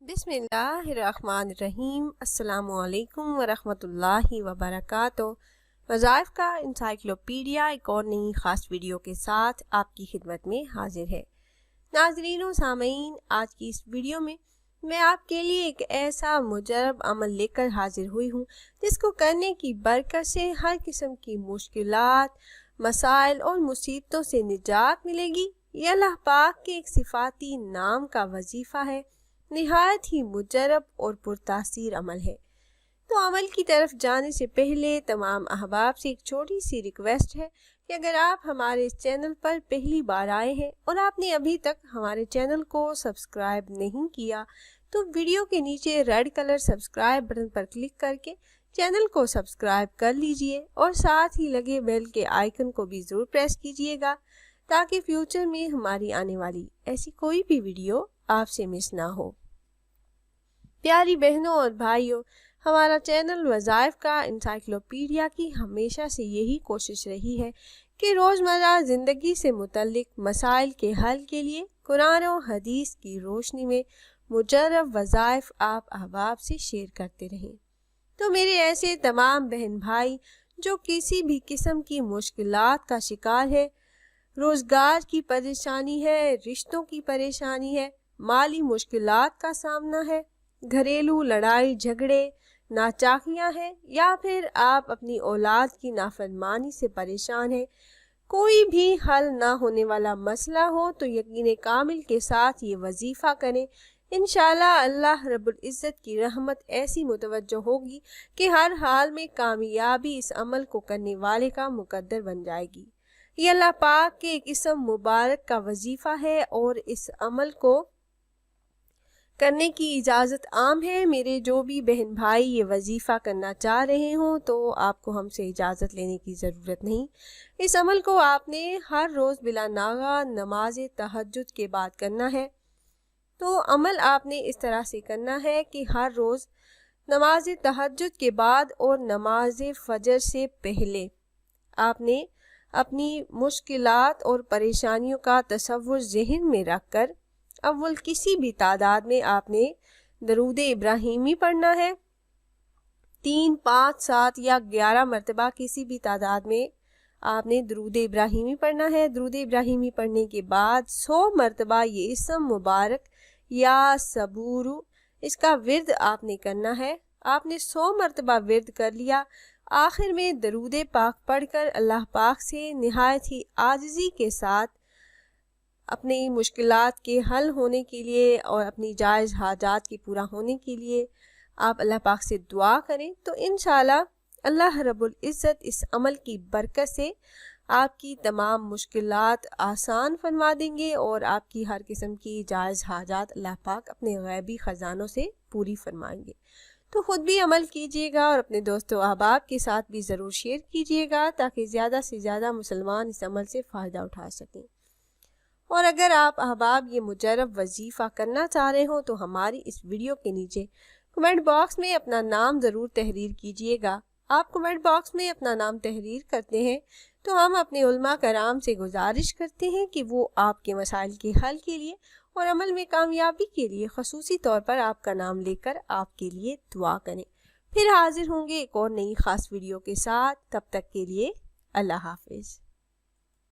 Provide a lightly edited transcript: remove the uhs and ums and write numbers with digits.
بسم اللہ الرحمن الرحیم۔ السلام علیکم ورحمۃ اللہ وبرکاتہ۔ وظائف کا انسائکلوپیڈیا ایک اور نئی خاص ویڈیو کے ساتھ آپ کی خدمت میں حاضر ہے۔ ناظرین و سامعین، آج کی اس ویڈیو میں آپ کے لیے ایک ایسا مجرب عمل لے کر حاضر ہوئی ہوں جس کو کرنے کی برکت سے ہر قسم کی مشکلات، مسائل اور مصیبتوں سے نجات ملے گی۔ یہ اللہ پاک کے ایک صفاتی نام کا وظیفہ ہے، نہایت ہی مجرب اور پرتاثیر عمل ہے۔ تو عمل کی طرف جانے سے پہلے تمام احباب سے ایک چھوٹی سی ریکویسٹ ہے کہ اگر آپ ہمارے اس چینل پر پہلی بار آئے ہیں اور آپ نے ابھی تک ہمارے چینل کو سبسکرائب نہیں کیا تو ویڈیو کے نیچے ریڈ کلر سبسکرائب بٹن پر کلک کر کے چینل کو سبسکرائب کر لیجئے اور ساتھ ہی لگے بیل کے آئیکن کو بھی ضرور پریس کیجئے گا تاکہ فیوچر میں ہماری آنے والی ایسی کوئی بھی ویڈیو آپ سے مس نہ ہو۔ پیاری بہنوں اور بھائیوں، ہمارا چینل وظائف کا انسائکلوپیڈیا کی ہمیشہ سے یہی کوشش رہی ہے کہ روزمرہ زندگی سے متعلق مسائل کے حل کے لیے قرآن و حدیث کی روشنی میں مجرب وظائف آپ احباب سے شیئر کرتے رہیں۔ تو میرے ایسے تمام بہن بھائی جو کسی بھی قسم کی مشکلات کا شکار ہے، روزگار کی پریشانی ہے، رشتوں کی پریشانی ہے، مالی مشکلات کا سامنا ہے، گھریلو لڑائی جھگڑے، ناچاکیاں ہیں، یا پھر آپ اپنی اولاد کی نافرمانی سے پریشان ہیں، کوئی بھی حل نہ ہونے والا مسئلہ ہو تو یقین کامل کے ساتھ یہ وظیفہ کریں۔ انشاءاللہ اللہ رب العزت کی رحمت ایسی متوجہ ہوگی کہ ہر حال میں کامیابی اس عمل کو کرنے والے کا مقدر بن جائے گی۔ یہ اللہ پاک کے ایک اسم مبارک کا وظیفہ ہے اور اس عمل کو کرنے کی اجازت عام ہے۔ میرے جو بھی بہن بھائی یہ وظیفہ کرنا چاہ رہے ہوں تو آپ کو ہم سے اجازت لینے کی ضرورت نہیں۔ اس عمل کو آپ نے ہر روز بلا ناغہ نماز تہجد کے بعد کرنا ہے۔ تو عمل آپ نے اس طرح سے کرنا ہے کہ ہر روز نماز تہجد کے بعد اور نماز فجر سے پہلے آپ نے اپنی مشکلات اور پریشانیوں کا تصور ذہن میں رکھ کر اول کسی بھی تعداد میں آپ نے درود ابراہیمی پڑھنا ہے۔ 3، 5، 7 یا 11 مرتبہ کسی بھی تعداد میں آپ نے درود ابراہیمی پڑھنا ہے۔ درود ابراہیمی پڑھنے کے بعد 100 مرتبہ یہ اسم مبارک یا صبورو اس کا ورد آپ نے کرنا ہے۔ آپ نے 100 مرتبہ ورد کر لیا، آخر میں درود پاک پڑھ کر اللہ پاک سے نہایت ہی عاجزی کے ساتھ اپنی مشکلات کے حل ہونے کے لیے اور اپنی جائز حاجات کے پورا ہونے کے لیے آپ اللہ پاک سے دعا کریں تو انشاءاللہ اللہ رب العزت اس عمل کی برکت سے آپ کی تمام مشکلات آسان فرما دیں گے اور آپ کی ہر قسم کی جائز حاجات اللہ پاک اپنے غیبی خزانوں سے پوری فرمائیں گے۔ تو خود بھی عمل کیجیے گا اور اپنے دوست و احباب کے ساتھ بھی ضرور شیئر کیجیے گا تاکہ زیادہ سے زیادہ مسلمان اس عمل سے فائدہ اٹھا سکیں۔ اور اگر آپ احباب یہ مجرب وظیفہ کرنا چاہ رہے ہوں تو ہماری اس ویڈیو کے نیچے کمنٹ باکس میں اپنا نام ضرور تحریر کیجیے گا۔ آپ کمنٹ باکس میں اپنا نام تحریر کرتے ہیں تو ہم اپنے علماء کرام سے گزارش کرتے ہیں کہ وہ آپ کے مسائل کے حل کے لیے اور عمل میں کامیابی کے لیے خصوصی طور پر آپ کا نام لے کر آپ کے لیے دعا کریں۔ پھر حاضر ہوں گے ایک اور نئی خاص ویڈیو کے ساتھ، تب تک کے لیے اللہ حافظ۔